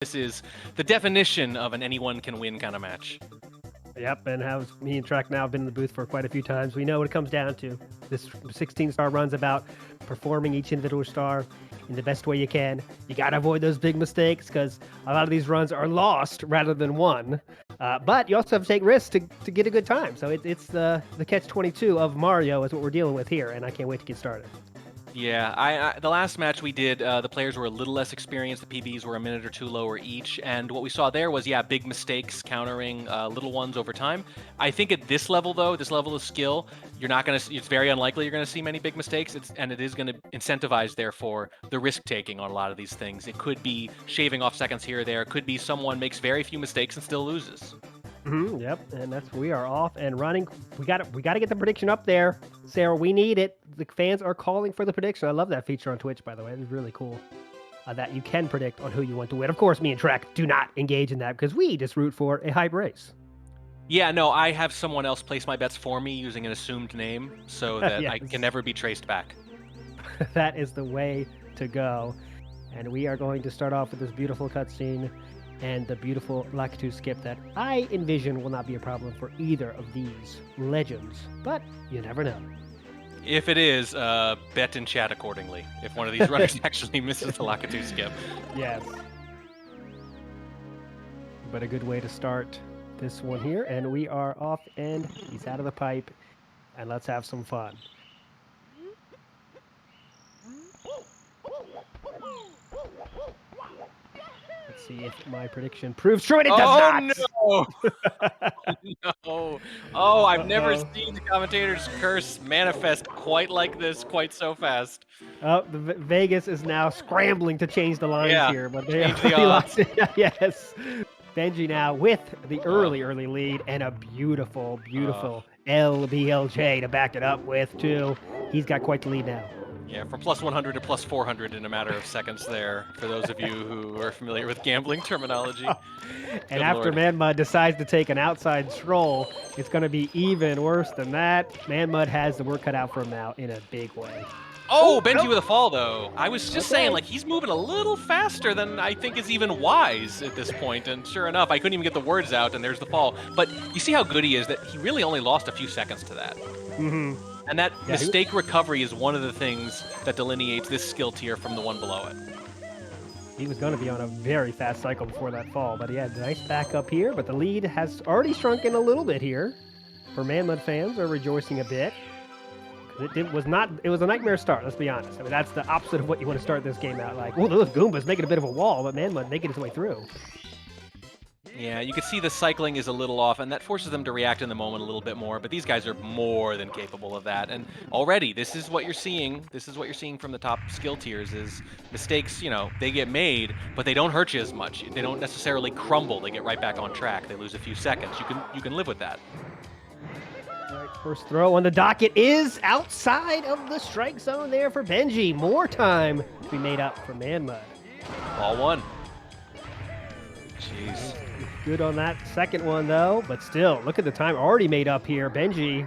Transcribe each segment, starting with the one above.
This is the definition of an anyone can win kind of match. Yep, and have me and Trek now been in the booth for quite a few times. We know what it comes down to. This 16-star run's about performing each individual star in the best way you can. You got to avoid those big mistakes because a lot of these runs are lost rather than won. But you also have to take risks to get a good time. So it's the catch-22 of Mario is what we're dealing with here, and I can't wait to get started. Yeah, the last match we did, the players were a little less experienced. The PBs were a minute or two lower each, and what we saw there was, yeah, big mistakes countering little ones over time. I think at this level, though, this level of skill, you're not going to. It's very unlikely you're going to see many big mistakes, and it is going to incentivize, therefore, the risk taking on a lot of these things. It could be shaving off seconds here or there. It could be someone makes very few mistakes and still loses. Yep, and we are off and running. We got to get the prediction up there, Sarah. We need it. The fans are calling for the prediction. I love that feature on Twitch, by the way. It's really cool that you can predict on who you want to win. Of course, me and Trek do not engage in that because we just root for a hype race. Yeah, no, I have someone else place my bets for me using an assumed name so that Yes. I can never be traced back. That is the way to go. And we are going to start off with this beautiful cutscene and the beautiful Lakitu skip that I envision will not be a problem for either of these legends. But you never know. If it is, bet in chat accordingly. If one of these runners actually misses the Lakitu skip. Yes. But a good way to start this one here. And we are off and he's out of the pipe. And let's have some fun. Let's see if my prediction proves true, and it does not. No! No! Oh, I've never seen the commentator's curse manifest quite like this, quite so fast. Oh, Vegas is now scrambling to change the lines here, but they change the odds. Yes. Benji now with the early lead and a beautiful LBLJ to back it up with too. He's got quite the lead now. Yeah, from plus 100 to plus 400 in a matter of seconds there, for those of you who are familiar with gambling terminology. And after manXmud decides to take an outside stroll, it's going to be even worse than that. manXmud has the work cut out for him now in a big way. Oh, Benji with a fall, though. I was just saying, like, he's moving a little faster than I think is even wise at this point, and sure enough, I couldn't even get the words out, and there's the fall. But you see how good he is, that he really only lost a few seconds to that. Mm-hmm. And that mistake recovery is one of the things that delineates this skill tier from the one below it. He was going to be on a very fast cycle before that fall, but he had a nice backup here, but the lead has already shrunken a little bit here. For manXmud fans are rejoicing a bit. It was a nightmare start, let's be honest. I mean, that's the opposite of what you want to start this game out like. Well, those Goombas making a bit of a wall, but manXmud making his way through. Yeah, you can see the cycling is a little off, and that forces them to react in the moment a little bit more, but these guys are more than capable of that. And already, this is what you're seeing. This is what you're seeing from the top skill tiers is mistakes, you know, they get made, but they don't hurt you as much. They don't necessarily crumble. They get right back on track. They lose a few seconds. You can live with that. All right, first throw on the docket is outside of the strike zone there for Benji. More time to be made up for manXmud. Ball one. Jeez. Good on that second one, though, but still, look at the time already made up here. Benji,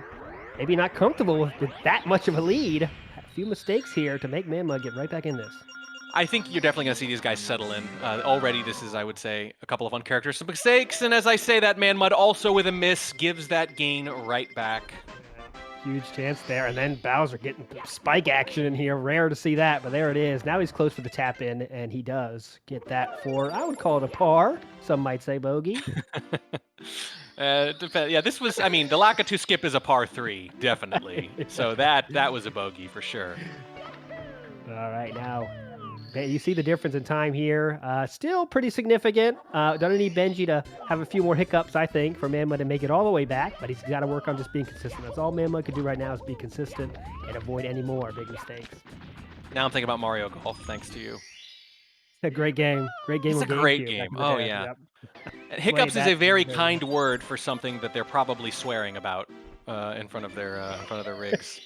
maybe not comfortable with that much of a lead. A few mistakes here to make manXmud get right back in this. I think you're definitely going to see these guys settle in. Already, this is, I would say, a couple of uncharacteristic mistakes, and as I say that, manXmud also with a miss gives that gain right back. Huge chance there, and then Bowser getting spike action in here. Rare to see that, but there it is. Now he's close for the tap in, and he does get that for, I would call it a par. Some might say bogey. Yeah, this was, I mean, the Lakitu skip is a par 3, definitely. So that was a bogey for sure. All right, now, you see the difference in time here. Still pretty significant. Don't need Benji to have a few more hiccups, I think, for manXmud to make it all the way back, but he's got to work on just being consistent. That's all manXmud can do right now is be consistent and avoid any more big mistakes. Now I'm thinking about Mario Golf, thanks to you. It's a great game. Great game. It's a great game. Oh, yeah. Yep. Hiccups is a very kind word for something that they're probably swearing about in front of their rigs.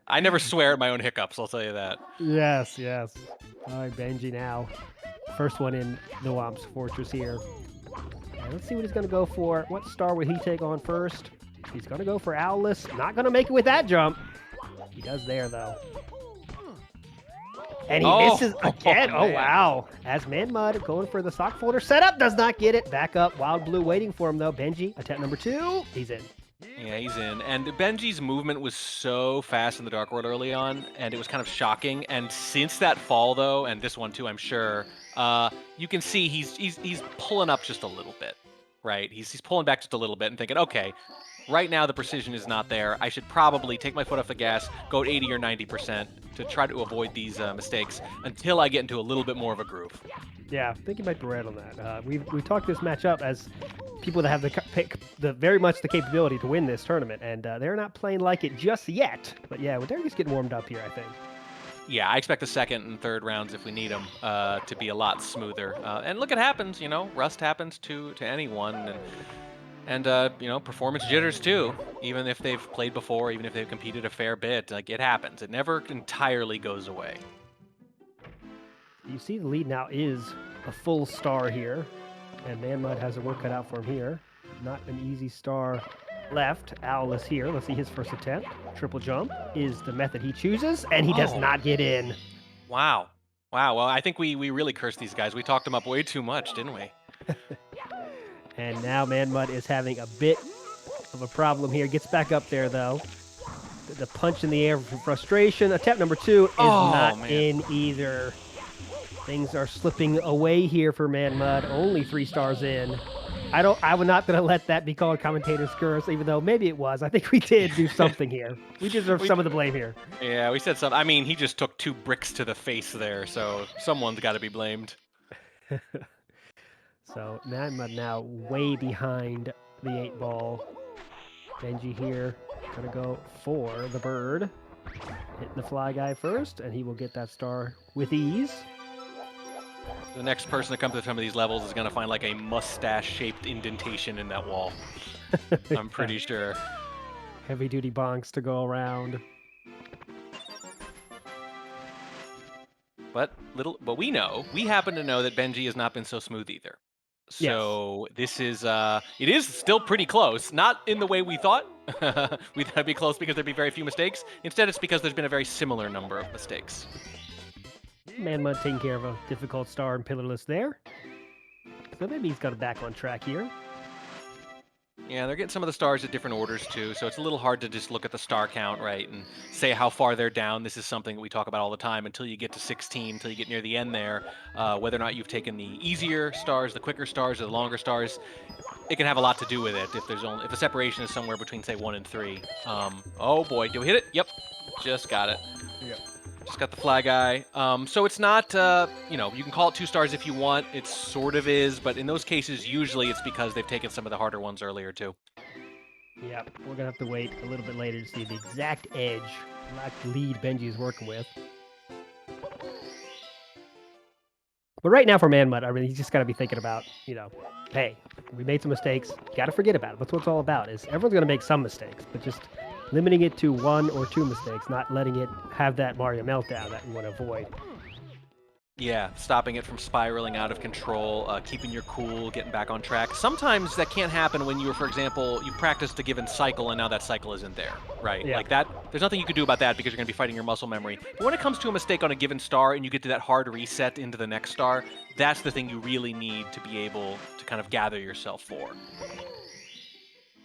I never swear at my own hiccups, I'll tell you that. Yes, yes. All right, Benji now. First one in the Womp's Fortress here. And let's see what he's going to go for. What star will he take on first? He's going to go for Owless. Not going to make it with that jump. He does there, though. And he Oh, misses again. Oh, man. wow. As manXmud going for the sock folder setup, does not get it. Back up. Wild Blue waiting for him, though. Benji, attempt number 2. He's in. Yeah, he's in. And Benji's movement was so fast in the Dark World early on, and it was kind of shocking. And since that fall, though, and this one too, I'm sure, you can see he's pulling up just a little bit, right? He's pulling back just a little bit and thinking, okay, right now the precision is not there. I should probably take my foot off the gas, go 80 or 90% to try to avoid these mistakes until I get into a little bit more of a groove. Yeah, I think you might be right on that. We've talked this match up as people that have the very much the capability to win this tournament, and they're not playing like it just yet. But yeah, they're just getting warmed up here, I think. Yeah, I expect the second and third rounds, if we need them, to be a lot smoother. And look, it happens, you know, rust happens to anyone, and you know, performance jitters too. Even if they've played before, even if they've competed a fair bit, like it happens. It never entirely goes away. You see the lead now is a full star here, and manXmud has a work cut out for him here. Not an easy star left. Owl is here. Let's see his first attempt. Triple jump is the method he chooses, and he does not get in. Wow. Wow. Well, I think we really cursed these guys. We talked them up way too much, didn't we? And now manXmud is having a bit of a problem here. Gets back up there, though. The punch in the air from frustration. Attempt number 2 is not in either. Things are slipping away here for manXmud. Only 3 stars in. I'm not going to let that be called commentator's curse, even though maybe it was. I think we did do something here. We deserve some of the blame here. Yeah, we said something. I mean, he just took 2 bricks to the face there, so someone's got to be blamed. So manXmud now way behind the 8 ball. Benji here going to go for the bird. Hitting the fly guy first, and he will get that star with ease. The next person to come to some of these levels is going to find like a mustache-shaped indentation in that wall. I'm pretty sure. Heavy-duty bonks to go around. But we happen to know that Benji has not been so smooth either. So this is, it is still pretty close. Not in the way we thought. We thought it'd be close because there'd be very few mistakes. Instead, it's because there's been a very similar number of mistakes. manXmud taking care of a difficult star and pillarless there. So maybe he's got it back on track here. Yeah, they're getting some of the stars at different orders too, so it's a little hard to just look at the star count, right, and say how far they're down. This is something that we talk about all the time until you get to 16, until you get near the end there. Whether or not you've taken the easier stars, the quicker stars, or the longer stars, it can have a lot to do with it. If the separation is somewhere between, say, 1 and 3. Oh boy, did we hit it? Yep, just got it. Yep. Just got the fly guy. So it's not, you know, you can call it 2 stars if you want. It sort of is, but in those cases, usually it's because they've taken some of the harder ones earlier too. Yep, we're gonna have to wait a little bit later to see the exact edge, lead Benji is working with. But right now for manXmud, I mean, he's just got to be thinking about, you know, hey, we made some mistakes. Got to forget about it. That's what it's all about. Is everyone's going to make some mistakes, but just limiting it to 1 or 2 mistakes, not letting it have that Mario meltdown that we want to avoid. Yeah, stopping it from spiraling out of control, keeping your cool, getting back on track. Sometimes that can't happen when you, for example, you practiced a given cycle and now that cycle isn't there, right? Yeah. Like that, there's nothing you can do about that because you're going to be fighting your muscle memory. But when it comes to a mistake on a given star and you get to that hard reset into the next star, that's the thing you really need to be able to kind of gather yourself for.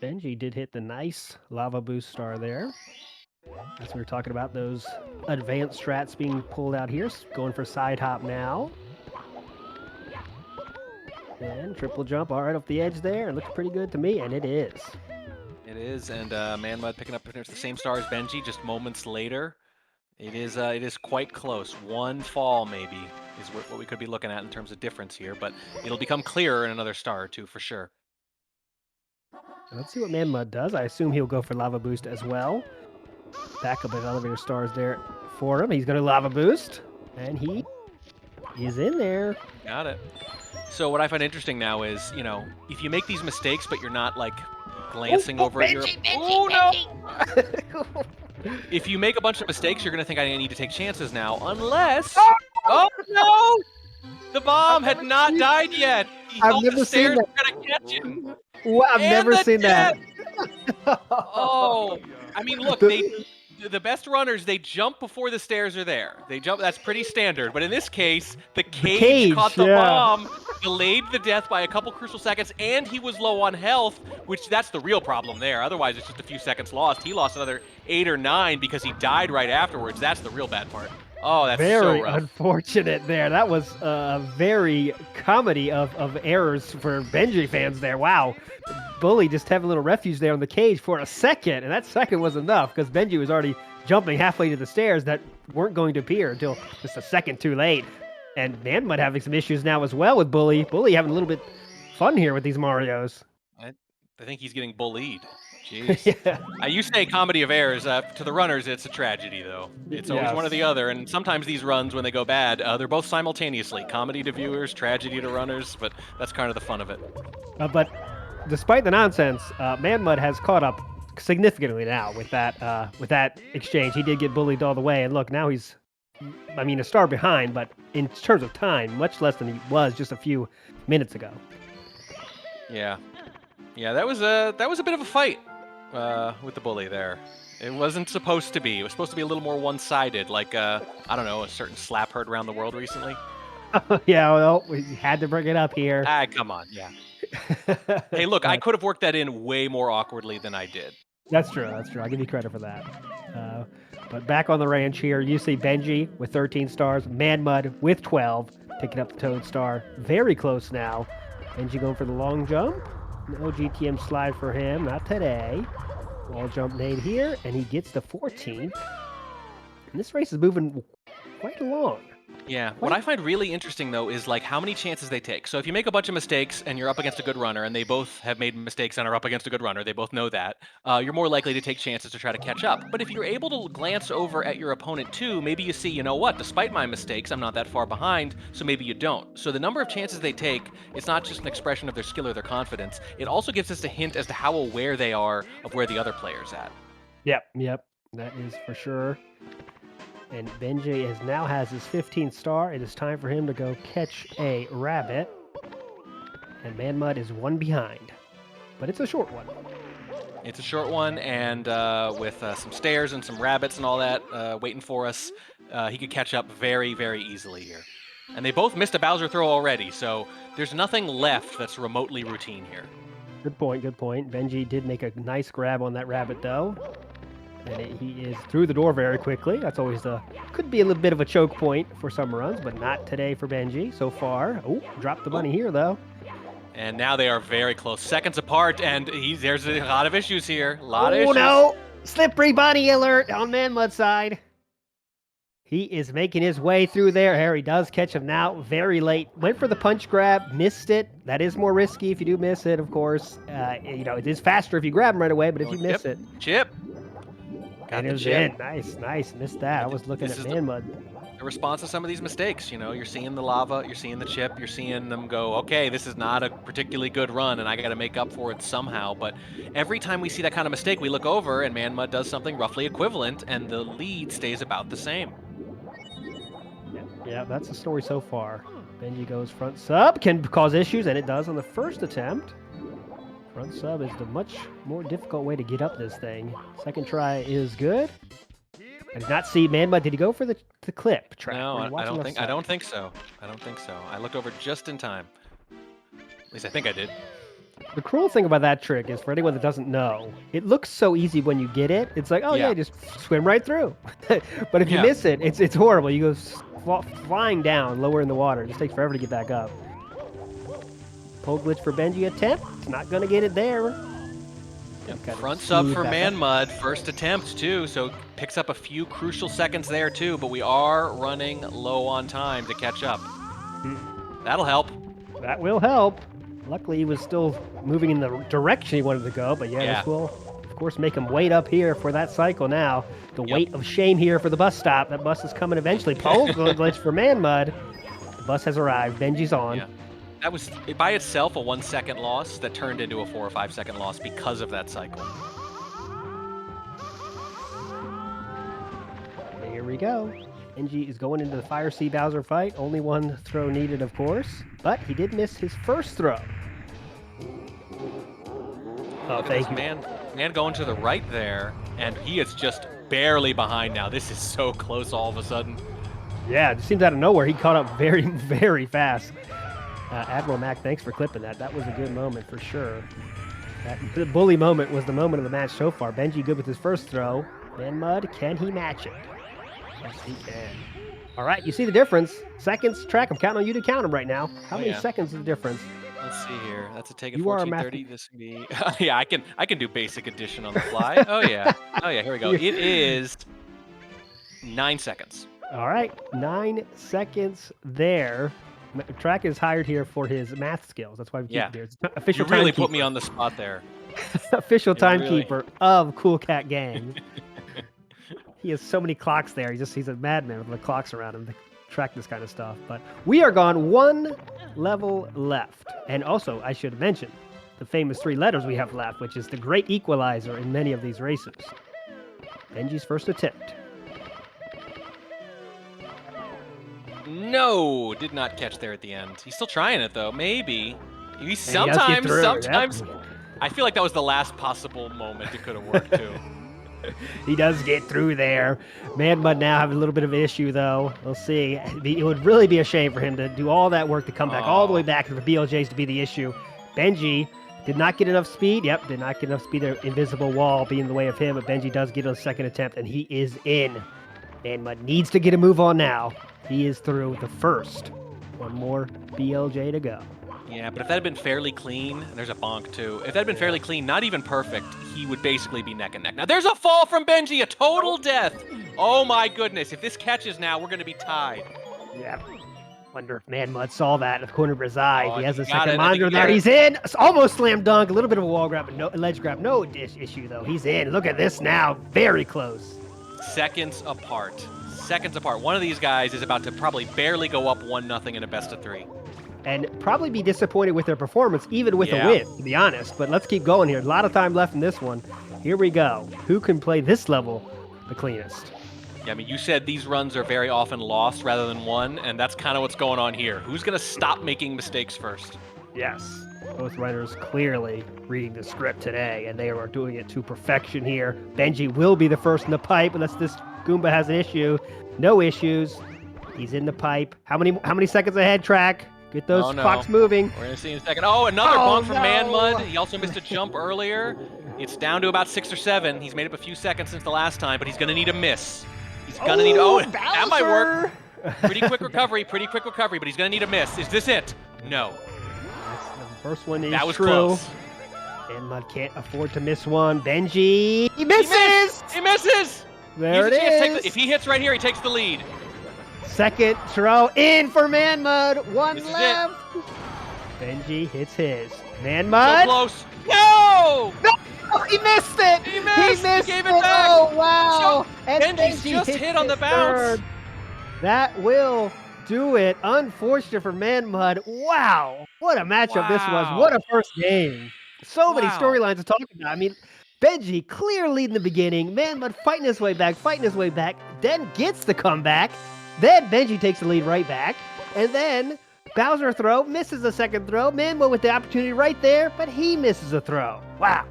Benji did hit the nice lava boost star there. As we were talking about those advanced strats being pulled out here. Going for side hop now. And triple jump all right off the edge there. It looks pretty good to me, and it is. It is, and manXmud picking up the same star as Benji just moments later. It is quite close. 1 fall maybe is what we could be looking at in terms of difference here, but it'll become clearer in another star or 2 for sure. Let's see what manXmud does. I assume he'll go for lava boost as well. Back up at elevator stars there for him. He's going to lava boost, and he is in there. Got it. So what I find interesting now is, you know, if you make these mistakes, but you're not like glancing over at your. Oh no! If you make a bunch of mistakes, you're going to think I need to take chances now, unless. Oh no! The bomb had not died yet. I've never seen that. Gonna catch him. Well, I've never seen that. Oh, I mean, look, they the best runners, they jump before the stairs are there. They jump, that's pretty standard. But in this case, the cage caught the yeah. bomb, delayed the death by a couple crucial seconds, and he was low on health, which that's the real problem there. Otherwise, it's just a few seconds lost. He lost another 8 or 9 because he died right afterwards. That's the real bad part. Oh, that's Very so rough. unfortunate there. That was a very comedy of errors for Benji fans there. Wow. Bully just having a little refuge there on the cage for a second, and that second was enough because Benji was already jumping halfway to the stairs that weren't going to appear until just a second too late. And manXmud having some issues now as well with Bully. Bully having a little bit fun here with these Marios. I think he's getting bullied. Jeez. Yeah. You say comedy of errors. To the runners, it's a tragedy, though. It's always one or the other, and sometimes these runs, when they go bad, they're both simultaneously. Comedy to viewers, tragedy to runners, but that's kind of the fun of it. But despite the nonsense, manXmud has caught up significantly now with that exchange. He did get bullied all the way, and look, now he's, I mean, a star behind, but in terms of time, much less than he was just a few minutes ago. Yeah, that was a bit of a fight with the bully there. It wasn't supposed to be. It was supposed to be a little more one-sided, like I don't know, a certain slap heard around the world recently. Yeah, well, we had to bring it up here. Come on, yeah. Hey, look, I could have worked that in way more awkwardly than I did. That's true. That's true. I'll give you credit for that. But back on the ranch here, you see Benji with 13 stars, manXmud with 12, picking up the Toad star. Very close now. Benji going for the long jump. No GTM slide for him, not today. Wall jump nade here, and he gets the 14th. And this race is moving quite along. Yeah, what I find really interesting, though, is like how many chances they take. So if you make a bunch of mistakes and you're up against a good runner, and they both have made mistakes and are up against a good runner, they both know that, you're more likely to take chances to try to catch up. But if you're able to glance over at your opponent, too, maybe you see, you know what, despite my mistakes, I'm not that far behind, so maybe you don't. So the number of chances they take, it's not just an expression of their skill or their confidence. It also gives us a hint as to how aware they are of where the other player's at. Yep, that is for sure. And Benji now has his 15th star. It is time for him to go catch a rabbit. And manXmud is one behind. But it's a short one. It's a short one, and with some stairs and some rabbits and all that waiting for us, he could catch up very, very easily here. And they both missed a Bowser throw already, so there's nothing left that's remotely routine here. Good point. Benji did make a nice grab on that rabbit, though. And he is through the door very quickly. That's always could be a little bit of a choke point for some runs, but not today for Benji so far. Oh, dropped the bunny here, though. And now they are very close, seconds apart, and there's a lot of issues here. A lot of issues. Oh, no! Slippery bunny alert on manXmud's side. He is making his way through there. Harry does catch him now, very late. Went for the punch grab, missed it. That is more risky if you do miss it, of course. It is faster if you grab him right away, but if you miss it. Chip. Got it was in. Nice. Missed that. I was looking at manXmud. The response to some of these mistakes, you're seeing the lava, you're seeing the chip, you're seeing them go, okay, this is not a particularly good run, and I got to make up for it somehow. But every time we see that kind of mistake, we look over, and manXmud does something roughly equivalent, and the lead stays about the same. Yeah, that's the story so far. Benji goes front sub, can cause issues, and it does on the first attempt. Front sub is the much more difficult way to get up this thing. Second try is good. I did not see manXmud. Did he go for the clip track? No, I don't think so. I looked over just in time. At least I think I did. The cruel thing about that trick is, for anyone that doesn't know, it looks so easy when you get it. It's like, oh yeah, just swim right through. But if you miss it, it's horrible. You go flying down, lower in the water. It just takes forever to get back up. Pole glitch for Benji attempt. It's not going to get it there. Yep. Front sub for manXmud, first attempt too, so picks up a few crucial seconds there too, but we are running low on time to catch up. That'll help. That will help. Luckily, he was still moving in the direction he wanted to go, but this will, of course, make him wait up here for that cycle now. The weight of shame here for the bus stop. That bus is coming eventually. Pole glitch for manXmud. The bus has arrived. Benji's on. Yeah. That was, by itself, a 1 second loss that turned into a 4 or 5 second loss because of that cycle. Here we go. Benji is going into the Fire Sea Bowser fight. Only one throw needed, of course. But he did miss his first throw. Oh, thank you. Man going to the right there, and he is just barely behind now. This is so close all of a sudden. Yeah, it just seems out of nowhere. He caught up very, very fast. Admiral Mac, thanks for clipping that. That was a good moment for sure. The bully moment was the moment of the match so far. Benji good with his first throw. manXmud, can he match it? Yes, he can. All right, you see the difference. Seconds, Track, I'm counting on you to count them right now. How many seconds is the difference? Let's see here. That's a take at You are 1430. This can be yeah, I can do basic addition on the fly. Oh yeah. Oh yeah, here we go. It is 9 seconds. All right, 9 seconds there. Track is hired here for his math skills. That's why we keep it here. It's official you really timekeeper. put me on the spot there. Official timekeeper of Cool Cat Gang. He has so many clocks there. He's a madman with the clocks around him to track this kind of stuff. But we are gone 1 level left. And also, I should mention the famous 3 letters we have left, which is the great equalizer in many of these races. Benji's first attempt. No, did not catch there at the end. He's still trying it though. Maybe. Sometimes. I feel like that was the last possible moment it could have worked too. He does get through there. manXmud now have a little bit of an issue though. We'll see. It would really be a shame for him to do all that work to come back all the way back to the BLJs to be the issue. Benji did not get enough speed. Yep, did not get enough speed. The invisible wall being in the way of him, but Benji does get a second attempt, and he is in. manXmud needs to get a move on now. He is through the first. One more BLJ to go. Yeah, but if that had been fairly clean, and there's a bonk too. If that had been fairly clean, not even perfect, he would basically be neck and neck. Now there's a fall from Benji, a total death. Oh my goodness, if this catches now, we're going to be tied. Yeah. Wonder if manXmud saw that in the corner of his eye. Oh, he has a he got second it. monitor there. He's in. It's almost slam dunk. A little bit of a wall grab, but no ledge grab. No issue though. He's in. Look at this now. Very close. Seconds apart. Seconds apart. One of these guys is about to probably barely go up 1-0 in a best of 3. And probably be disappointed with their performance, even with a win, to be honest. But let's keep going here. A lot of time left in this one. Here we go. Who can play this level the cleanest? Yeah, I mean, you said these runs are very often lost rather than won, and that's kind of what's going on here. Who's going to stop making mistakes first? Yes. Both runners clearly reading the script today, and they are doing it to perfection here. Benji will be the first in the pipe, unless this Goomba has an issue. No issues. He's in the pipe. How many seconds ahead, Track? Get those clocks moving. We're going to see in a second. Oh, another bonk from manXmud. He also missed a jump earlier. It's down to about 6 or 7. He's made up a few seconds since the last time, but he's going to need a miss. He's going to need... Oh, that might work. Pretty quick recovery, but he's going to need a miss. Is this it? No. The first one is that was true. Close. manXmud can't afford to miss one. Benji, he misses! He misses! There it is. If he hits right here, he takes the lead. Second throw in for manXmud. One this left. Benji hits his. manXmud. So close. No! No! He missed it! He missed! He gave it back! Oh, wow! And Benji's just hit on the bounce. Third. That will do it. Unfortunate for manXmud. Wow! What a matchup this was. What a first game. So many storylines to talk about. I mean, Benji clear lead in the beginning. manXmud fighting his way back, then gets the comeback. Then Benji takes the lead right back. And then Bowser throw, misses a second throw. manXmud with the opportunity right there, but he misses a throw. Wow.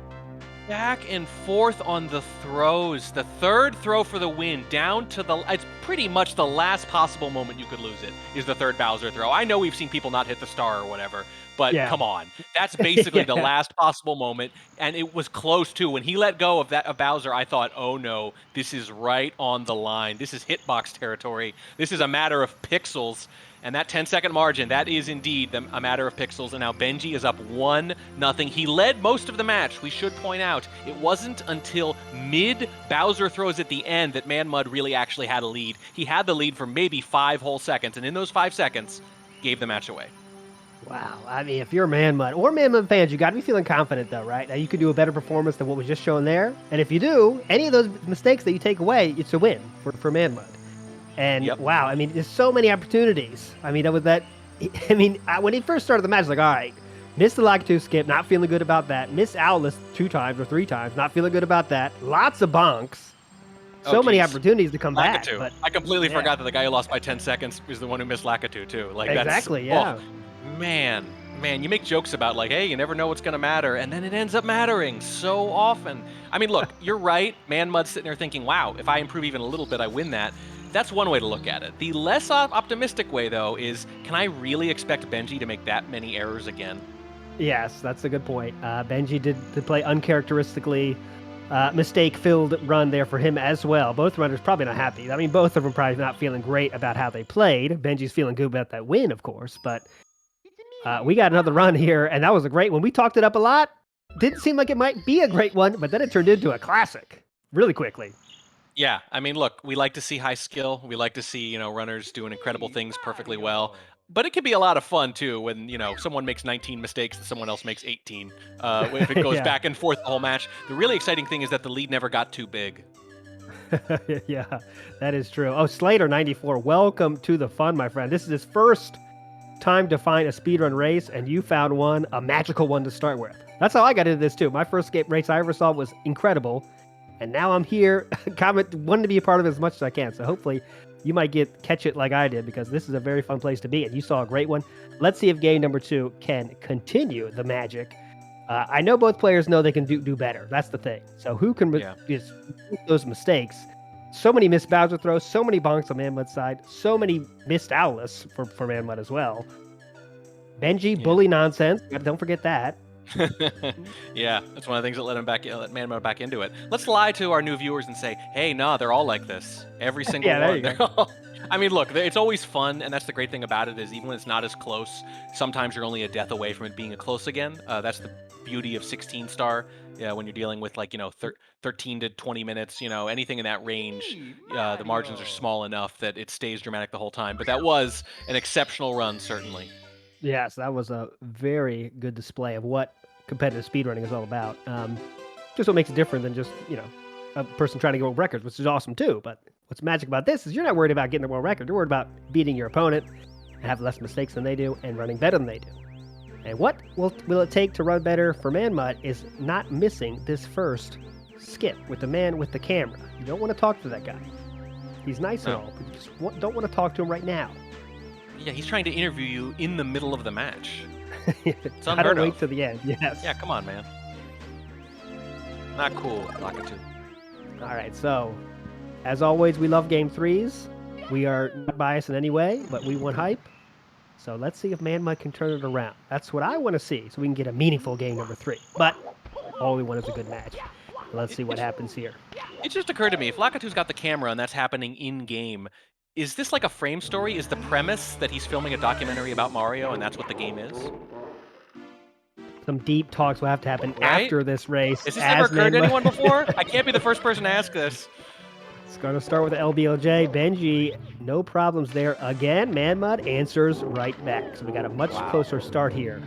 Back and forth on the throws. The third throw for the win, down to the... It's pretty much the last possible moment you could lose it, is the third Bowser throw. I know we've seen people not hit the star or whatever, but come on. That's basically the last possible moment, and it was close too. When he let go of Bowser, I thought, oh no, this is right on the line. This is hitbox territory. This is a matter of pixels. And that 10-second margin, that is indeed a matter of pixels. And now Benji is up 1-0. He led most of the match, we should point out. It wasn't until mid-Bowser throws at the end that manXmud really actually had a lead. He had the lead for maybe 5 whole seconds, and in those 5 seconds, gave the match away. Wow. I mean, if you're manXmud or manXmud fans, you got to be feeling confident, though, right? Now, you could do a better performance than what was just shown there. And if you do, any of those mistakes that you take away, it's a win for manXmud. And wow, I mean, there's so many opportunities. I mean, when he first started the match, like, all right, missed the Lakitu skip, not feeling good about that. Missed Owless 2 times or 3 times, not feeling good about that. Lots of bonks. So many opportunities to come back. But, I completely forgot that the guy who lost by 10 seconds is the one who missed Lakitu too. Like exactly, yeah. Oh, man, man, you make jokes about like, hey, you never know what's going to matter, and then it ends up mattering so often. I mean, look, you're right. manXmud's sitting there thinking, wow, if I improve even a little bit, I win that. That's one way to look at it. The less optimistic way, though, is can I really expect Benji to make that many errors again? Yes, that's a good point. Benji did play uncharacteristically mistake-filled run there for him as well. Both runners probably not happy. I mean, both of them probably not feeling great about how they played. Benji's feeling good about that win, of course, but we got another run here, and that was a great one. We talked it up a lot. Didn't seem like it might be a great one, but then it turned into a classic really quickly. Yeah, I mean, look, we like to see high skill. We like to see, runners doing incredible things perfectly well. But it can be a lot of fun too when, someone makes 19 mistakes and someone else makes 18. If it goes Yeah. back and forth the whole match. The really exciting thing is that the lead never got too big. Yeah, that is true. Oh, Slater94, welcome to the fun, my friend. This is his first time to find a speedrun race, and you found one, a magical one to start with. That's how I got into this too. My first race I ever saw was incredible, and now I'm here, wanting to be a part of it as much as I can. So hopefully you might catch it like I did, because this is a very fun place to be, and you saw a great one. Let's see if game number 2 can continue the magic. I know both players know they can do better. That's the thing. So who can just make those mistakes? So many missed Bowser throws, so many bonks on manXmud's side, so many missed Owlus for manXmud as well. Benji, bully nonsense. Don't forget that. Yeah, that's one of the things that let manXmud back into it. Let's lie to our new viewers and say, hey, nah, they're all like this. Every single Yeah, there one. you go. They're all... I mean, look, it's always fun, and that's the great thing about it is even when it's not as close, sometimes you're only a death away from it being a close again. That's the beauty of 16 star. Yeah, when you're dealing with 13 to 20 minutes, anything in that range, the margins are small enough that it stays dramatic the whole time. But that was an exceptional run, certainly. Yes, that was a very good display of what competitive speedrunning is all about. Just what makes it different than just, a person trying to get world records, which is awesome too. But what's magic about this is you're not worried about getting a world record. You're worried about beating your opponent and have less mistakes than they do and running better than they do. And what will it take to run better for manXmud is not missing this first skip with the man with the camera. You don't want to talk to that guy. He's nice and all, but you just don't want to talk to him right now. Yeah, he's trying to interview you in the middle of the match. It's I unheard don't of. wait to the end. Yes. Yeah, come on, man. Not cool, Lakatu. All right, so as always, we love game 3s. We are not biased in any way, but we want hype. So let's see if manXmud can turn it around. That's what I want to see, so we can get a meaningful game number 3. But all we want is a good match. Let's see what happens here. It just occurred to me, if Lakatu's got the camera and that's happening in-game, is this like a frame story? Is the premise that he's filming a documentary about Mario and that's what the game is? Some deep talks will have to happen after this race. Has this ever occurred to anyone before? I can't be the first person to ask this. It's going to start with the LBLJ. Benji, no problems there. Again, manXmud answers right back. So we got a much closer start here.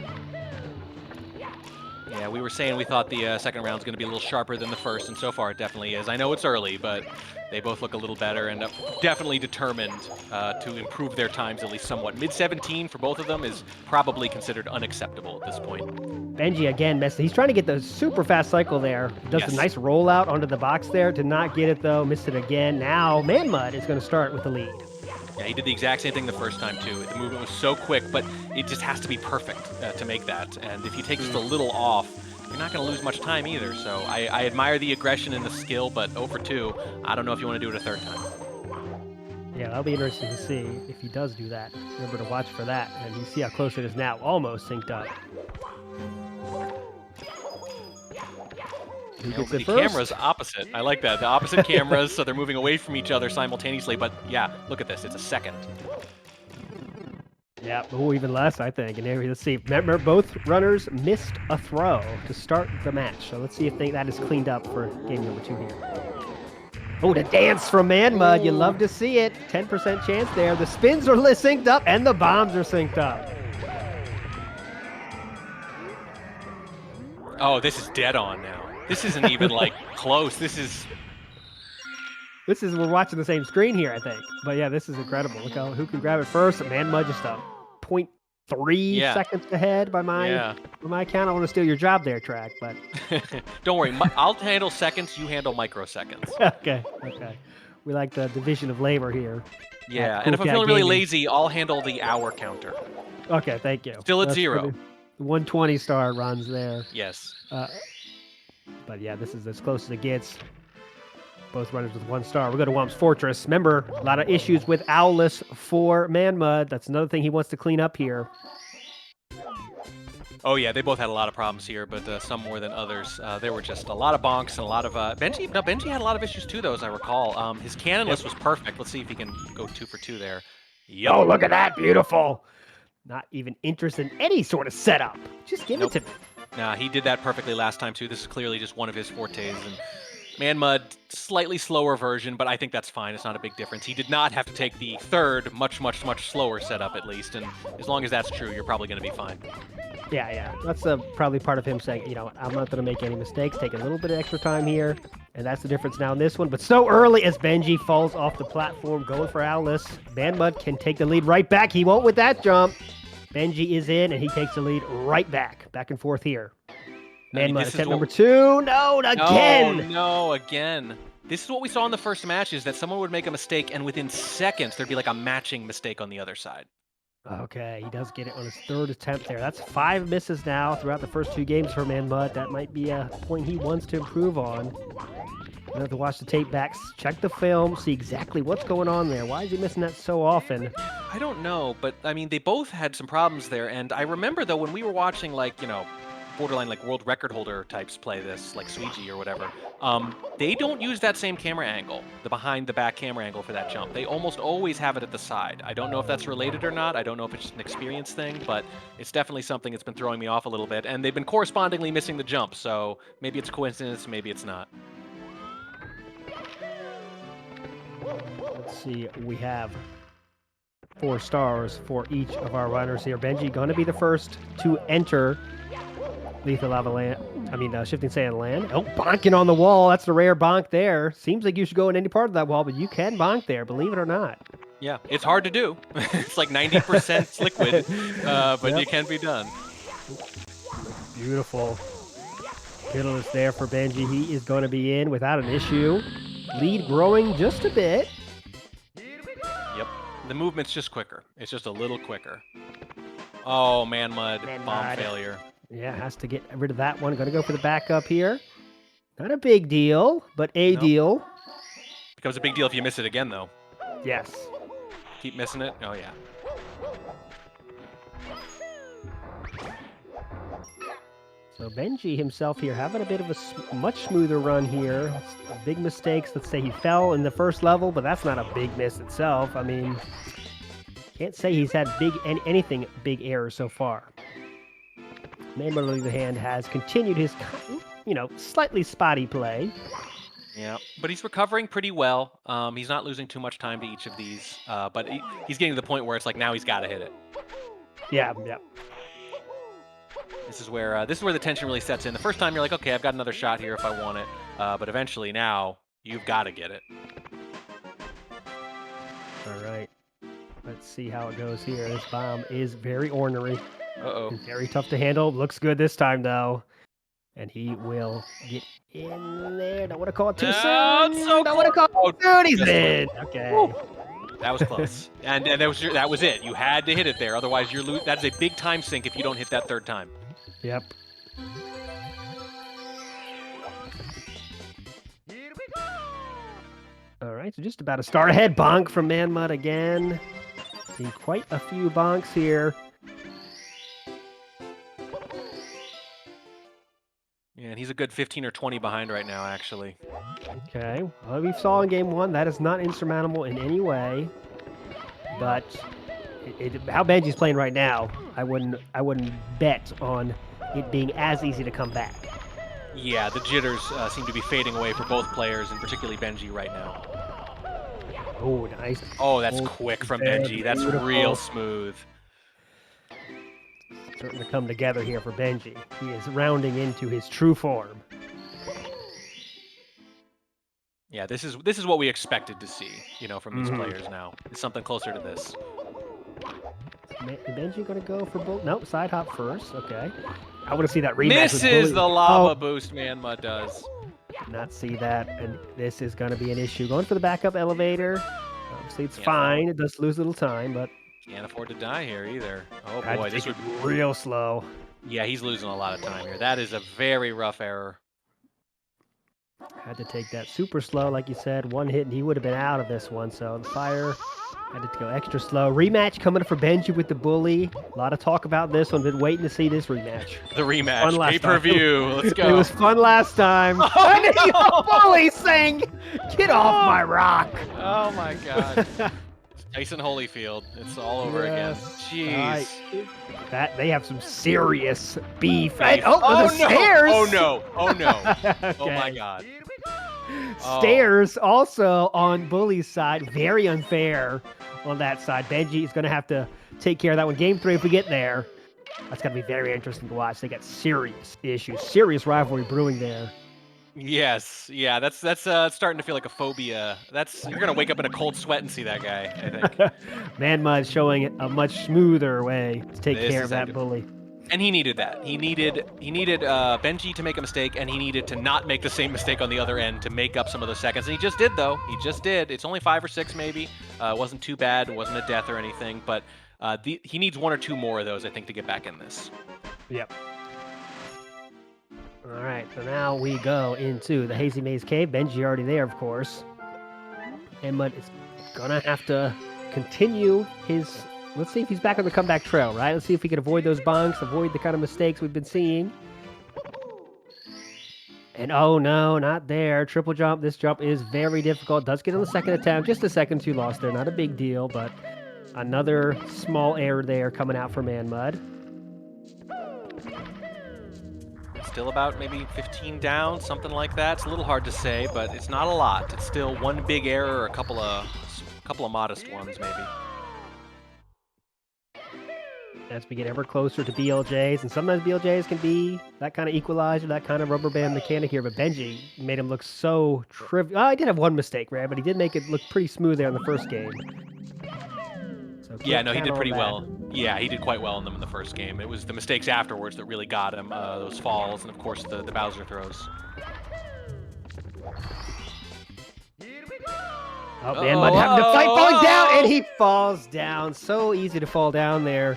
Yeah, we were saying we thought the second round's going to be a little sharper than the first, and so far it definitely is. I know it's early, but they both look a little better and definitely determined to improve their times at least somewhat. Mid-17 for both of them is probably considered unacceptable at this point. Benji again missed it. He's trying to get the super fast cycle there. Does a nice rollout onto the box there. Did not get it though. Missed it again. Now manXmud is going to start with the lead. Yeah, he did the exact same thing the first time too. The movement was so quick, but it just has to be perfect to make that. And if you take just a little off, you're not going to lose much time either. So I admire the aggression and the skill, but 0 for 2, I don't know if you want to do it a third time. Yeah, that'll be interesting to see if he does do that. Remember to watch for that. And you see how close it is now. Almost synced up. The camera's opposite. I like that. The opposite cameras, so they're moving away from each other simultaneously. But yeah, look at this. It's a second. Yeah, even less, I think. And here, let's see. Remember, both runners missed a throw to start the match. So let's see if that is cleaned up for game number 2 here. Oh, the dance from manXmud. You love to see it. 10% chance there. The spins are synced up, and the bombs are synced up. Oh, this is dead on now. This isn't even, close. This is, we're watching the same screen here, I think. But yeah, this is incredible. Look who can grab it first. manXmud just a 0.3 seconds ahead by my count. I want to steal your job there, Track, but don't worry. I'll handle seconds. You handle microseconds. Okay. We like the division of labor here. Yeah, and if I'm feeling really lazy, I'll handle the hour counter. Okay, thank you. Still at 0. 120 star runs there. Yes. But yeah, this is as close as it gets. Both runners with 1 star. We go to Womp's Fortress. Remember, a lot of issues with Owless for manXmud. That's another thing he wants to clean up here. Oh yeah, they both had a lot of problems here, but some more than others. There were just a lot of bonks and a lot of Benji. No, Benji had a lot of issues too, though, as I recall. His cannon list was perfect. Let's see if he can go 2 for 2 there. Yep. Oh, look at that! Beautiful. Not even interested in any sort of setup. Just give it to me. Nah, he did that perfectly last time too. This is clearly just one of his fortes. And manXmud, slightly slower version, but I think that's fine. It's not a big difference. He did not have to take the third, much slower setup at least. And as long as that's true, you're probably going to be fine. Yeah. That's probably part of him saying, you know, I'm not going to make any mistakes, take a little bit of extra time here. And that's the difference now in this one. But so early as Benji falls off the platform, going for Owless. manXmud can take the lead right back. He won't with that jump. Benji is in, and he takes the lead right back. Back and forth here. manXmud attempt number 2. No, again! No, again. This is what we saw in the first match, is that someone would make a mistake, and within seconds, there'd be like a matching mistake on the other side. Okay, he does get it on his 3rd attempt there. That's 5 misses now throughout the first 2 games for manXmud. That might be a point he wants to improve on. You'll have to watch the tape backs, check the film, see exactly what's going on there. Why is he missing that so often? I don't know, but I mean, they both had some problems there. And I remember, though, when we were watching, like, you know, borderline like world record holder types play this, like Suiji or whatever, they don't use that same camera angle, the behind the back camera angle for that jump. They almost always have it at the side. I don't know if that's related or not. I don't know if it's just an experience thing, but it's definitely something that's been throwing me off a little bit. And they've been correspondingly missing the jump, so maybe it's a coincidence, maybe it's not. Let's see, we have 4 stars for each of our runners here. Benji going to be the first to enter Lethal Lava Land. Shifting Sand Land. Oh, bonking on the wall. That's the rare bonk there. Seems like you should go in any part of that wall, but you can bonk there, believe it or not. Yeah, it's hard to do. It's like 90% liquid, but Yep. it can be done. Beautiful. Pitiless there for Benji. He is going to be in without an issue. Lead growing just a bit. Yep. The movement's just quicker. It's just a little quicker. Oh, manXmud. Bomb failure. Yeah, has to get rid of that one. Going to go for the backup here. Not a big deal, but a deal. Becomes a big deal if you miss it again, though. Yes. Keep missing it? Oh, yeah. So Benji himself here having a bit of a much smoother run here. Big mistakes. Let's say he fell in the first level, but that's not a big miss itself. I mean, can't say he's had anything big errors so far. manXmud, on the other hand, has continued his, slightly spotty play. Yeah, but he's recovering pretty well. He's not losing too much time to each of these, but he's getting to the point where it's like now he's got to hit it. Yeah. This is where the tension really sets in. The first time you're like, okay, I've got another shot here if I want it, but eventually now you've got to get it. All right, let's see how it goes here. This bomb is very ornery. Very tough to handle. Looks good this time though, and he will get in there. Don't want to call it too soon. So don't want to call it too soon. He's in. Okay. Woo. That was close, and that was it. You had to hit it there, otherwise you're that's a big time sink if you don't hit that third time. Yep. All right, so just about a star ahead. Bonk from manXmud again. Seeing quite a few bonks here. Yeah, and he's a good 15 or 20 behind right now, actually. Okay, well, we saw in game 1 that is not insurmountable in any way, but how Benji's playing right now, I wouldn't bet on it being as easy to come back. Yeah, the jitters seem to be fading away for both players, and particularly Benji right now. Oh, nice. Oh, that's quick from Benji. That's real smooth. Starting to come together here for Benji. He is rounding into his true form. Yeah, this is what we expected to see, from these players now. It's something closer to this. Benji gonna go for both? Nope, side hop first. Okay. I want to see that rematch. Misses the lava boost, manXmud does. Not see that, and this is gonna be an issue. Going for the backup elevator. Obviously, it's fine. It does lose a little time, but can't afford to die here either. Oh boy, this would be real slow. Yeah, he's losing a lot of time here. That is a very rough error. Had to take that super slow, like you said. One hit, and he would have been out of this one. So the fire had to go extra slow. Rematch coming up for Benji with the bully. A lot of talk about this one. Been waiting to see this rematch. The Fun rematch, last pay-per-view. Let's time. It go. was fun last time. Oh, And the no! bully saying, "Get off my rock." Oh my God. Tyson Holyfield. It's all over again. Jeez. That they have some serious beef. Beef. And, Oh, the no! stairs. Oh no! Oh no! Okay. Oh my God. Stairs also on Bully's side. Very unfair on that side. Benji is going to have to take care of that one. Game 3, if we get there, that's going to be very interesting to watch. They got serious issues, serious rivalry brewing there. Yes, yeah, that's starting to feel like a phobia. You're gonna wake up in a cold sweat and see that guy, I think. manXmud showing a much smoother way to take This care is of that active. bully. And he needed that. He needed Benji to make a mistake, and he needed to not make the same mistake on the other end to make up some of those seconds. And he just did, though. He just did. It's only 5 or 6, maybe. It wasn't too bad. It wasn't a death or anything. But he needs 1 or 2 more of those, I think, to get back in this. Yep. All right, so now we go into the Hazy Maze Cave. Benji already there, of course. manXmud is gonna have to continue his. Let's see if he's back on the comeback trail, right? Let's see if he can avoid those bonks, avoid the kind of mistakes we've been seeing. And oh no, not there. Triple jump. This jump is very difficult. Does get on the second attempt. Just a second too lost there. Not a big deal, but another small error there coming out for manXmud. Still about maybe 15 down, something like that. It's a little hard to say, but it's not a lot. It's still 1 big error, or a couple of modest ones, maybe. As we get ever closer to BLJs, and sometimes BLJs can be that kind of equalizer, that kind of rubber band mechanic here, but Benji made him look so trivial. Oh, he did have one mistake, right? But he did make it look pretty smooth there in the first game. So Yeah, no, he did pretty well. Yeah, he did quite well in them in the first game. It was the mistakes afterwards that really got him, those falls, and of course the Bowser throws. Oh, manXmud having to fight falling down, and he falls down. So easy to fall down there.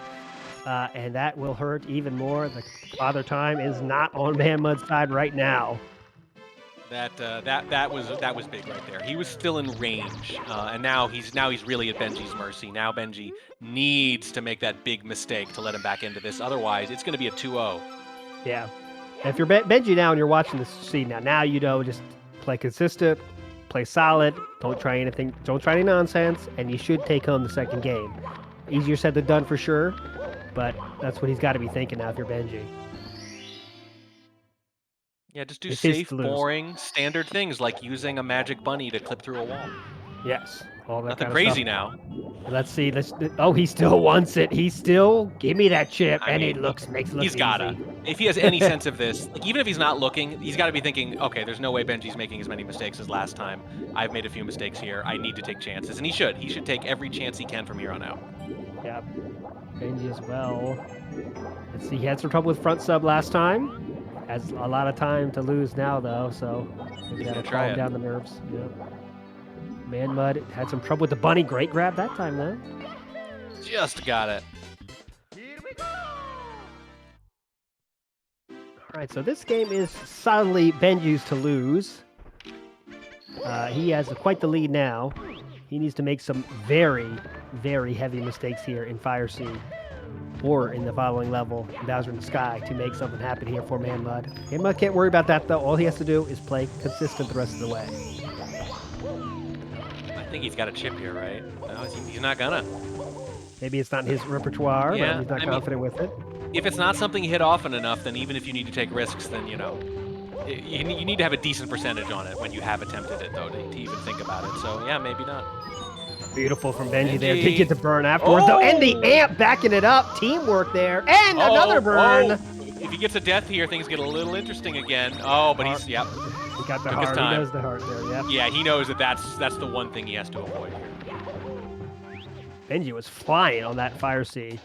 And that will hurt even more. The Father Time is not on manXmud's side right now. That was big right there. He was still in range, and now he's really at Benji's mercy. Now Benji needs to make that big mistake to let him back into this. Otherwise, it's going to be a 2-0. Yeah. If you're Benji now and you're watching this scene now you know, just play consistent, play solid, don't try anything, don't try any nonsense, and you should take home the second game. Easier said than done for sure. But that's what he's got to be thinking now if you're Benji. Yeah, just do safe, boring, standard things like using a magic bunny to clip through a wall. Yes. All that Nothing kind crazy of stuff. now. Let's see. Oh, he still wants it. He still give me that chip, and it makes it look he's gotta. easy. If he has any sense of this, like even if he's not looking, he's got to be thinking, okay, there's no way Benji's making as many mistakes as last time. I've made a few mistakes here. I need to take chances, and he should. He should take every chance he can from here on out. Yep. Benji as well. Let's see. He had some trouble with front sub last time. Has a lot of time to lose now, though, so maybe that'll calm down the nerves. Yep. manXmud had some trouble with the bunny. Great grab that time, though. Just got it. All right, so this game is solidly Benji's to lose. He has quite the lead now. He needs to make some very, very heavy mistakes here in Fire Sea or in the following level, Bowser in the Sky, to make something happen here for manXmud. manXmud can't worry about that, though. All he has to do is play consistent the rest of the way. I think he's got a chip here, right? No, he's not gonna. Maybe it's not in his repertoire, but he's not confident with it. If it's not something you hit often enough, then even if you need to take risks, then, you know, you need to have a decent percentage on it when you have attempted it, though, to even think about it. So, yeah, maybe not. Beautiful from Benji there. Did get the burn afterwards, though. And the amp backing it up. Teamwork there. And another burn. If he gets a death here, things get a little interesting again. Oh, but he's, yep. He got the heart. He knows the heart there, yep. Yeah, he knows that that's the one thing he has to avoid here. Benji was flying on that Fire Sea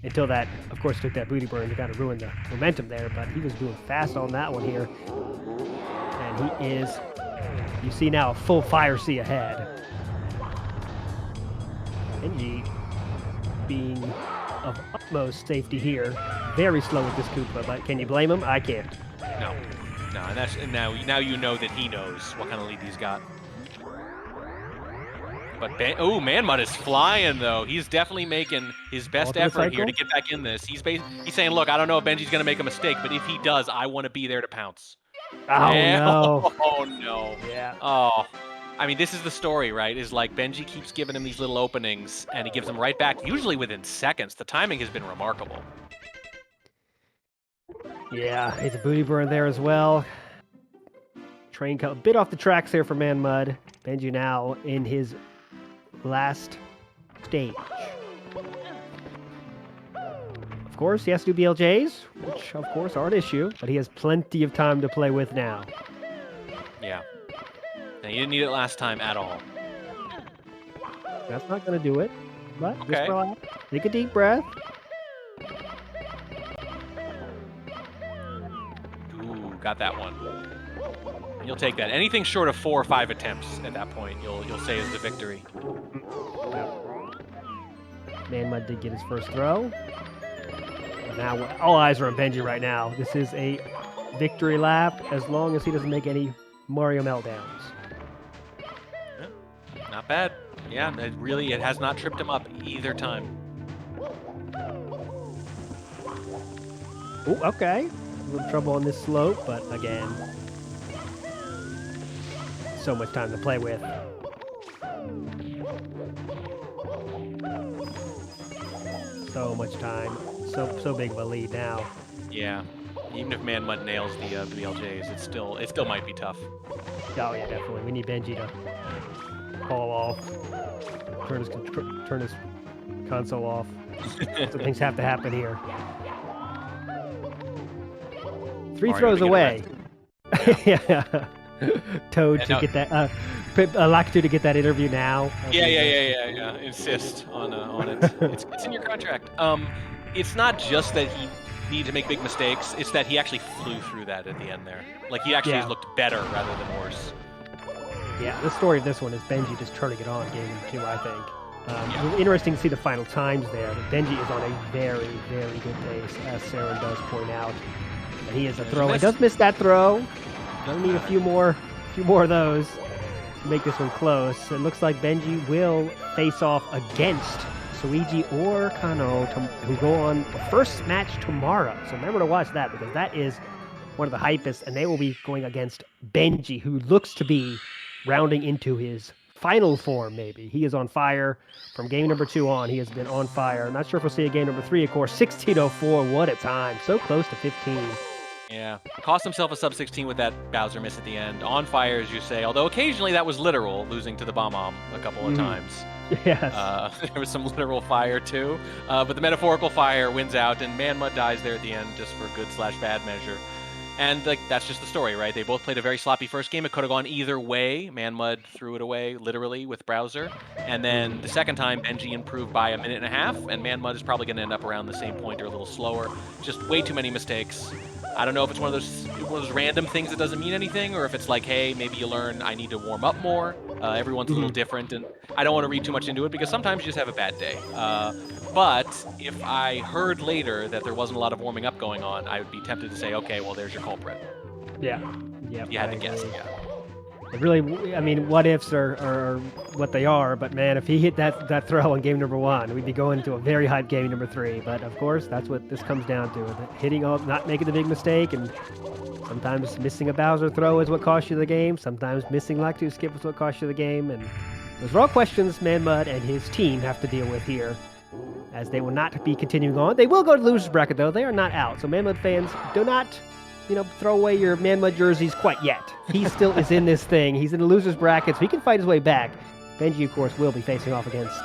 until that, of course, took that booty burn to kind of ruin the momentum there, but he was doing fast on that one here. And he is, you see now, a full Fire Sea ahead. Benji being of utmost safety here. Very slow with this Koopa, but can you blame him? I can't. No. No, and now you know that he knows what kind of lead he's got. But manXmud is flying though. He's definitely making his best effort here to get back in this. He's saying, look, I don't know if Benji's gonna make a mistake, but if he does, I want to be there to pounce. Oh no! Oh no! Yeah. Oh, I mean, this is the story, right? Is like Benji keeps giving him these little openings, and he gives them right back, usually within seconds. The timing has been remarkable. Yeah, it's a booty burn there as well. Train cut a bit off the tracks there for manXmud. Benji now in his last stage. Of course, he has to do BLJs, which of course are an issue, but he has plenty of time to play with now. Yeah. And he didn't need it last time at all. That's not going to do it, but okay. Just relax. Take a deep breath. Ooh, got that one. You'll take that. Anything short of 4 or 5 attempts at that point, you'll say is the victory. manXmud did get his first throw. Now all eyes are on Benji right now. This is a victory lap as long as he doesn't make any Mario meltdowns. Yeah, not bad. Yeah, it has not tripped him up either time. Oh, okay. A little trouble on this slope, but again, so much time to play with. So much time. So big of a lead now. Yeah. Even if manXmud nails the BLJs, it still might be tough. Oh yeah, definitely. We need Benji to call off, turn his console off. So things have to happen here. 3 throws away. Yeah. Toad to get that. Lakitu to get that interview now. Yeah. Insist on it. It's in your contract. It's not just that he needed to make big mistakes. It's that he actually flew through that at the end there. Like he actually looked better rather than worse. Yeah, the story of this one is Benji just turning it on game 2, I think. It was interesting to see the final times there. But Benji is on a very, very good pace, as Saren does point out. And he is a throw. He does miss that throw. Doesn't need a few more of those to make this one close. It looks like Benji will face off against Suigi or Kano, who go on the first match tomorrow. So remember to watch that, because that is one of the hypest, and they will be going against Benji, who looks to be rounding into his final form, maybe. He is on fire from game number 2 on. He has been on fire. Not sure if we'll see a game number 3, of course. 16:04, what a time. So close to 15. Yeah, cost himself a sub-16 with that Bowser miss at the end. On fire, as you say, although occasionally that was literal, losing to the Bomb-Omb a couple of times. Yes. There was some literal fire, too. But the metaphorical fire wins out, and manXmud dies there at the end just for good/bad measure. And like that's just the story, right? They both played a very sloppy first game. It could have gone either way. manXmud threw it away, literally, with Bowser. And then the second time, Benji improved by 1.5 minutes, and manXmud is probably going to end up around the same point or a little slower. Just way too many mistakes. I don't know if it's one of those random things that doesn't mean anything, or if it's like, hey, maybe you learn I need to warm up more. Everyone's a little different, and I don't want to read too much into it because sometimes you just have a bad day. But if I heard later that there wasn't a lot of warming up going on, I would be tempted to say, okay, well, there's your culprit. Yeah. You had to guess, yeah. It really, I mean, what ifs are what they are, but man, if he hit that throw in game number 1, we'd be going into a very hype game number 3. But of course, that's what this comes down to. Hitting off, not making the big mistake, and sometimes missing a Bowser throw is what costs you the game. Sometimes missing Lakitu skip is what costs you the game. And those are all questions manXmud and his team have to deal with here, as they will not be continuing on. They will go to loser's bracket, though. They are not out. So manXmud fans, do not throw away your manXmud jerseys quite yet. He still is in this thing. He's in the loser's bracket, so he can fight his way back. Benji, of course, will be facing off against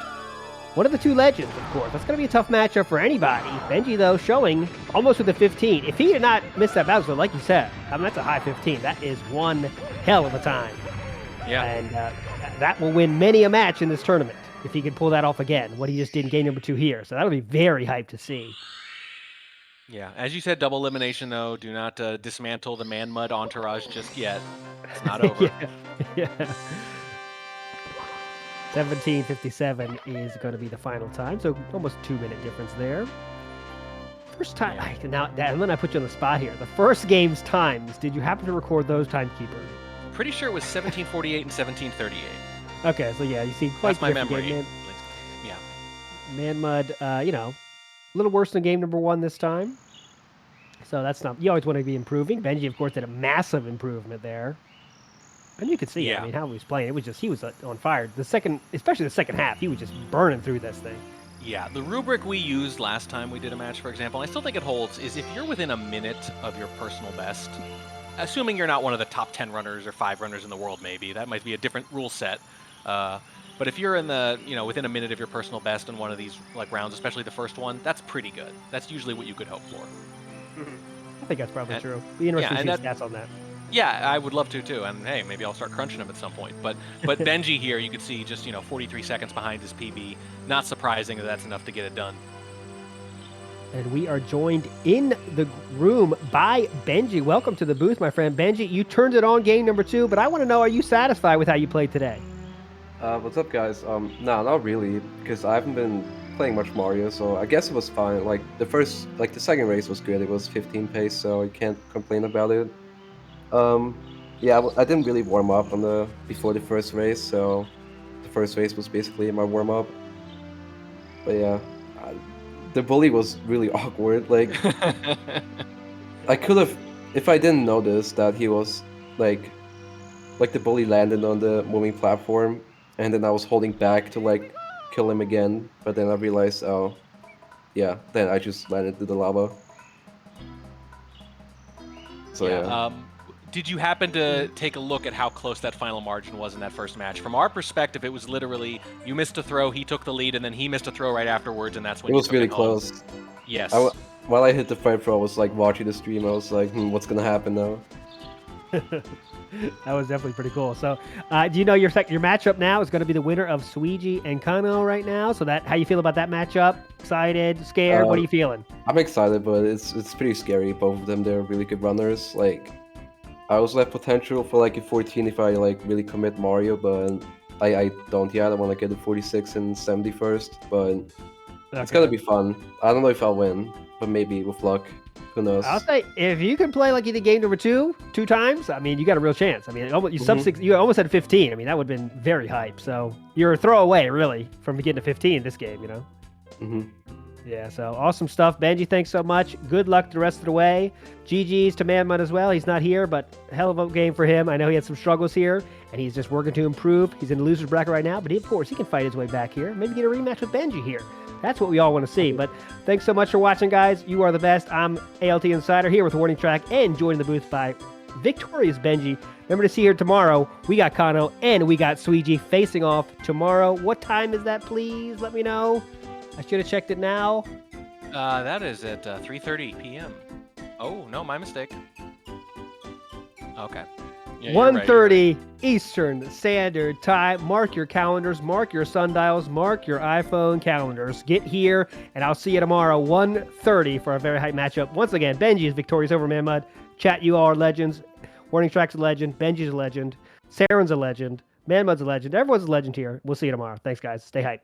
one of the 2 legends, of course. That's going to be a tough matchup for anybody. Benji, though, showing almost with a 15. If he did not miss that Bowser, like you said, I mean, that's a high 15. That is one hell of a time. Yeah. And that will win many a match in this tournament if he can pull that off again, what he just did in game number 2 here. So that'll be very hyped to see. Yeah, as you said, double elimination, though. Do not dismantle the manXmud entourage just yet. It's not over. Yeah. 17:57 is going to be the final time, so almost 2-minute difference there. First time, now, and then I put you on the spot here. The first game's times, did you happen to record those, timekeeper? Pretty sure it was 1748 and 1738. Okay, so yeah, you see quite That's my different memory. game, Yeah. manXmud, you know, a little worse than game number 1 this time. So that's not, you always want to be improving. Benji, of course, did a massive improvement there. And you could see it. I mean, how he was playing, it was just, he was on fire. Especially the second half, he was just burning through this thing. Yeah, the rubric we used last time we did a match, for example, I still think it holds, is if you're within a minute of your personal best, assuming you're not one of the top 10 runners or 5 runners in the world, maybe, that might be a different rule set. But if you're in the, within a minute of your personal best in one of these like rounds, especially the first one, that's pretty good. That's usually what you could hope for. I think that's probably true. Be interesting to see stats on that. Yeah, I would love to too, and hey, maybe I'll start crunching him at some point. But Benji here, you could see just 43 seconds behind his PB. Not surprising that that's enough to get it done. And we are joined in the room by Benji. Welcome to the booth, my friend. Benji, you turned it on game number 2, but I want to know, are you satisfied with how you played today? What's up, guys? No, not really, because I haven't been playing much Mario, so I guess it was fine. Like the second race was good. It was 15 pace, so you can't complain about it. Yeah, I didn't really warm up before the first race, so the first race was basically my warm up. But yeah, the bully was really awkward. Like, I could have, if I didn't notice that he was like the bully landed on the moving platform, and then I was holding back to like kill him again, but then I realized, oh, yeah, then I just landed into the lava. So yeah. Did you happen to take a look at how close that final margin was in that first match? From our perspective, it was literally you missed a throw, he took the lead, and then he missed a throw right afterwards, and that's when it was really close. Yes. While I hit the third throw, I was like watching the stream. I was like, what's gonna happen now? That was definitely pretty cool. So, do you know your matchup now is going to be the winner of Suigi and Kano right now? So how you feel about that matchup? Excited, scared? What are you feeling? I'm excited, but it's pretty scary. Both of them, they're really good runners. Like, I also have potential for like a 14 if I like really commit Mario, but I don't yet. I want to get a 46 and 70 first, but it's gonna be fun. I don't know if I'll win, but maybe with luck. Who knows? I'll say if you can play like you did game number 2 times, I mean, you got a real chance. I mean, you almost had 15. I mean, that would have been very hype. So you're a throwaway, really, from getting to 15 this game, Yeah, so awesome stuff. Benji, thanks so much. Good luck the rest of the way. GG's to manXmud as well. He's not here, but hell of a game for him. I know he had some struggles here, and he's just working to improve. He's in the loser's bracket right now, but of course, he can fight his way back here. Maybe get a rematch with Benji here. That's what we all want to see. But thanks so much for watching, guys. You are the best. I'm ALT Insider here with Warning Track and joined in the booth by victorious Benji. Remember to see here tomorrow. We got Kano and we got Suigi facing off tomorrow. What time is that, please? Let me know. I should have checked it now. That is at 3:30 p.m. Oh, no, my mistake. Okay. Yeah, 1:30 Eastern Standard Time. Mark your calendars, mark your sundials, mark your iPhone calendars. Get here, and I'll see you tomorrow, 1:30 for a very hype matchup. Once again, Benji is victorious over manXmud. Chat, you all are legends. Warning Track's a legend. Benji's a legend. Saren's a legend. manXmud's a legend. Everyone's a legend here. We'll see you tomorrow. Thanks, guys. Stay hype.